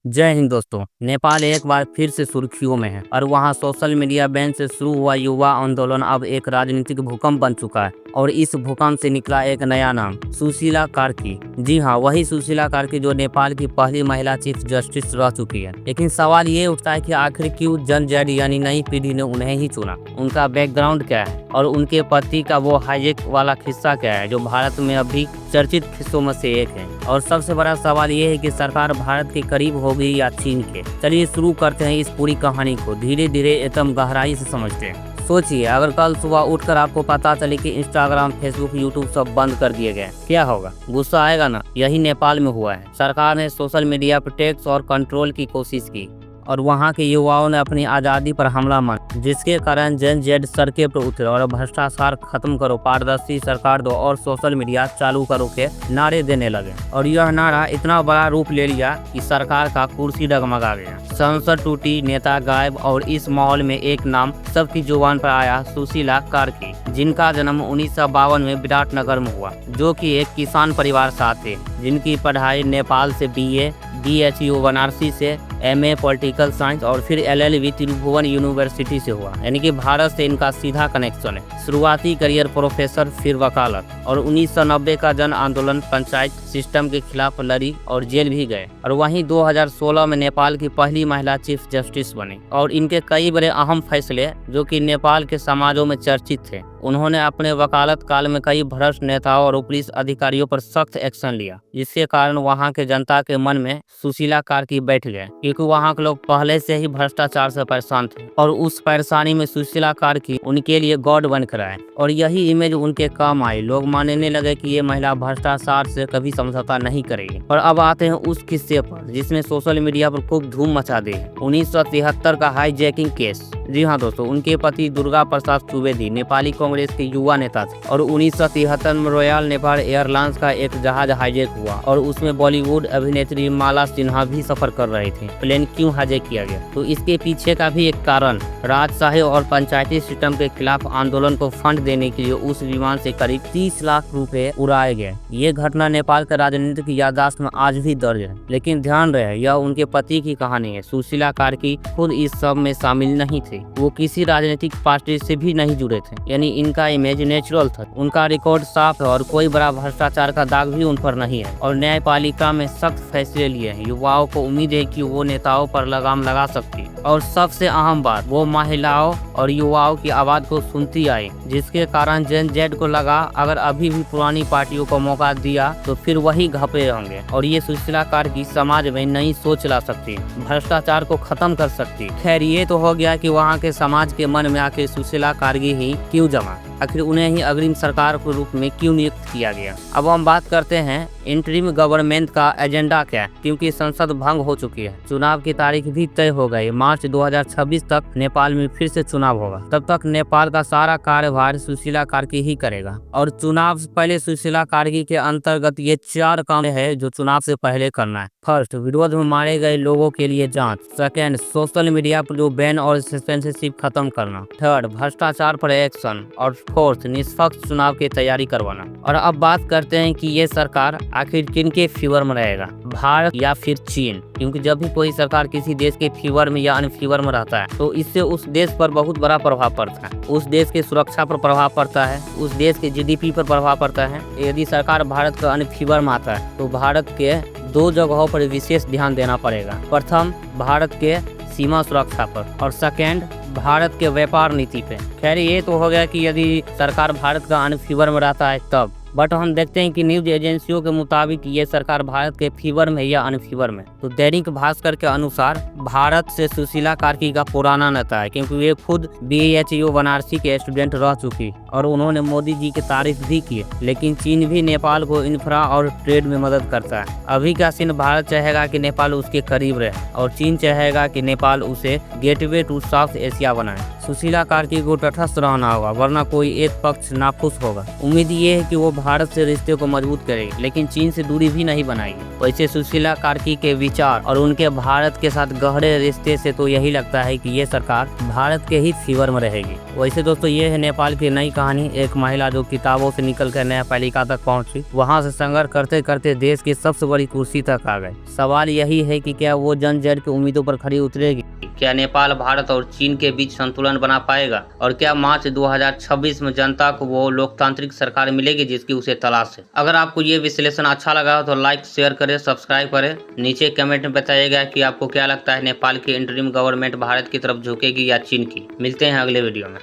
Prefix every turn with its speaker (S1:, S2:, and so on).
S1: जय हिंद दोस्तों। नेपाल एक बार फिर से सुर्खियों में है और वहां सोशल मीडिया बैन से शुरू हुआ युवा आंदोलन अब एक राजनीतिक भूकंप बन चुका है और इस भूकंप से निकला एक नया नाम, सुशीला कार्की। जी हाँ, वही सुशीला कार्की जो नेपाल की पहली महिला चीफ जस्टिस रह चुकी है। लेकिन सवाल ये उठता है कि आखिर क्यों जन जेड यानी नई पीढ़ी ने उन्हें ही चुना, उनका बैकग्राउंड क्या है और उनके पति का वो हाईजेक वाला किस्सा क्या है जो भारत में अभी चर्चित किस्सों में से एक है। और सबसे बड़ा सवाल ये है कि सरकार भारत के करीब होगी या चीन के। चलिए शुरू करते हैं इस पूरी कहानी को, धीरे धीरे एकदम गहराई से समझते हैं। सोचिए, अगर कल सुबह उठकर आपको पता चले कि इंस्टाग्राम, फेसबुक, यूट्यूब सब बंद कर दिए गए, क्या होगा? गुस्सा आएगा ना? यही नेपाल में हुआ है। सरकार ने सोशल मीडिया पर टैक्स और कंट्रोल की कोशिश की और वहां के युवाओं ने अपनी आज़ादी पर हमला मारा, जिसके कारण जन जेड सड़कें पर उतरे और भ्रष्टाचार खत्म करो, पारदर्शी सरकार दो और सोशल मीडिया चालू करो के नारे देने लगे। और यह नारा इतना बड़ा रूप ले लिया कि सरकार का कुर्सी डगमगा गया, संसद टूटी, नेता गायब। और इस माहौल में एक नाम सबकी जुबान पर आया, सुशीला कार्की, जिनका जन्म 1952 में विराटनगर में हुआ, जो कि एक किसान परिवार से थे, जिनकी पढ़ाई नेपाल से BA, DHU बनारसी से MA पॉलिटिकल साइंस और फिर LLB त्रिभुवन यूनिवर्सिटी से हुआ, यानी कि भारत से इनका सीधा कनेक्शन है। शुरुआती करियर प्रोफेसर, फिर वकालत, और 1990 का जन आंदोलन पंचायत सिस्टम के खिलाफ लड़ी और जेल भी गए। और वहीं 2016 में नेपाल की पहली महिला चीफ जस्टिस बनी और इनके कई बड़े अहम फैसले जो कि नेपाल के समाजों में चर्चित थे। उन्होंने अपने वकालत काल में कई भ्रष्ट नेताओं और पुलिस अधिकारियों पर सख्त एक्शन लिया, जिसके कारण वहां के जनता के मन में सुशीला कार्की बैठ गए, क्योंकि वहां के लोग पहले से ही भ्रष्टाचार से परेशान थे और उस परेशानी में सुशीला कार्की उनके लिए गॉड बनकर आए और यही इमेज उनके काम आई। लोग मानने लगे कि ये महिला भ्रष्टाचार से कभी समझौता नहीं करेगी। और अब आते हैं उस किस्से पर जिसने सोशल मीडिया पर खूब धूम मचा दी, 1973 का हाईजैकिंग केस। जी हाँ दोस्तों, उनके पति दुर्गा प्रसाद सुवेदी नेपाली कांग्रेस के युवा नेता थे और 1973 में रॉयल नेपाल एयरलाइंस का एक जहाज हाईजैक हुआ और उसमें बॉलीवुड अभिनेत्री माला सिन्हा भी सफर कर रही थी। प्लेन क्यों हाईजैक किया गया? तो इसके पीछे का भी एक कारण, राजशाही और पंचायती सिस्टम के खिलाफ आंदोलन को फंड देने के लिए उस विमान से करीब 30 लाख रुपए उड़ाए गए। ये घटना नेपाल के राजनीतिक याददाश्त में आज भी दर्ज है। लेकिन ध्यान रहे, यह उनके पति की कहानी है। सुशीला कार्की खुद इस सब में शामिल नहीं थे, वो किसी राजनीतिक पार्टी से भी नहीं जुड़े थे, यानी इनका इमेज नेचुरल था। उनका रिकॉर्ड साफ है और कोई बड़ा भ्रष्टाचार का दाग भी उन पर नहीं है। और न्यायपालिका में सख्त फैसले लिए हैं। युवाओं को उम्मीद है कि वो नेताओं पर लगाम लगा सकती है और सबसे अहम बात, वो महिलाओं और युवाओं की आवाज को सुनती आई, जिसके कारण जन जेड को लगा अगर अभी भी पुरानी पार्टियों को मौका दिया तो फिर वही घपले होंगे और ये सुशीला कार्की समाज में नई सोच ला सकती, भ्रष्टाचार को खत्म कर सकती। खैर, ये तो हो गया कि वहाँ के समाज के मन में आके सुशीला कार्की ही क्यों जमा, आखिर उन्हें ही अग्रिम सरकार के रूप में क्यों नियुक्त किया गया। अब हम बात करते हैं इंटरिम गवर्नमेंट का एजेंडा क्या है, क्योंकि संसद भंग हो चुकी है, चुनाव की तारीख भी तय हो गई। मार्च 2026 तक नेपाल में फिर से चुनाव होगा। तब तक नेपाल का सारा कार्यभार सुशीला कार्की ही करेगा और चुनाव से पहले सुशीला कार्की के अंतर्गत ये 4 काम है जो चुनाव से पहले करना है। फर्स्ट, विरोध में मारे गए लोगों के लिए जांच। सेकेंड, सोशल मीडिया पर जो बैन और सेंसरशिप खत्म करना। थर्ड, भ्रष्टाचार पर एक्शन। और फोर्थ, निष्पक्ष चुनाव की तैयारी करवाना। और अब बात करते हैं कि ये सरकार आखिर किनके फेवर में रहेगा, भारत या फिर चीन? क्योंकि जब भी कोई सरकार किसी देश के फेवर में या अनफेवर में रहता है तो इससे उस देश पर बहुत बड़ा प्रभाव पड़ता है, उस देश की सुरक्षा पर प्रभाव पड़ता है, उस देश के GDP पर प्रभाव पड़ता है। यदि सरकार भारत का अनफेवर में आता है तो भारत के 2 जगहों पर विशेष ध्यान देना पड़ेगा। प्रथम, भारत के सीमा सुरक्षा पर और सेकेंड, भारत के व्यापार नीति पे। खैर, ये तो हो गया कि यदि सरकार भारत का अनफेवर में रहता है तब, बट हम देखते हैं कि न्यूज एजेंसियों के मुताबिक ये सरकार भारत के फेवर में या अनफेवर में। तो दैनिक भास्कर के अनुसार भारत से सुशीला कार्की का पुराना नाता है, क्योंकि वे खुद BHU बनारसी के स्टूडेंट रह चुकी और उन्होंने मोदी जी की तारीफ भी की। लेकिन चीन भी नेपाल को इंफ्रा और ट्रेड में मदद करता है। अभी का सीन, भारत चाहेगा कि नेपाल उसके करीब रहे और चीन चाहेगा कि नेपाल उसे गेटवे टू साउथ एशिया बनाए। सुशीला कार्की को तटस्थ रहना होगा, वरना कोई एक पक्ष नाखुश होगा। उम्मीद ये है कि वो भारत से रिश्ते को मजबूत करेगी, लेकिन चीन से दूरी भी नहीं बनाएगी। वैसे सुशीला कार्की के विचार और उनके भारत के साथ गहरे रिश्ते से तो यही लगता है कि ये सरकार भारत के ही फेवर में रहेगी। वैसे दोस्तों, ये है नेपाल की नई कहानी। एक महिला जो किताबों से निकलकर न्यायपालिका तक पहुंची, वहां से संघर्ष करते करते देश की सबसे बड़ी कुर्सी तक आ गए। सवाल यही है कि क्या वो जन जड़ की उम्मीदों पर खरी उतरेगी? क्या नेपाल भारत और चीन के बीच संतुलन बना पाएगा? और क्या मार्च 2026 में जनता को वो लोकतांत्रिक सरकार मिलेगी जिसकी उसे तलाश है? अगर आपको ये विश्लेषण अच्छा लगा हो तो लाइक, शेयर करें, सब्सक्राइब करें। नीचे कमेंट में बताइएगा कि आपको क्या लगता है, नेपाल की इंटरिम गवर्नमेंट भारत की तरफ झुकेगी या चीन की? मिलते हैं अगले वीडियो में।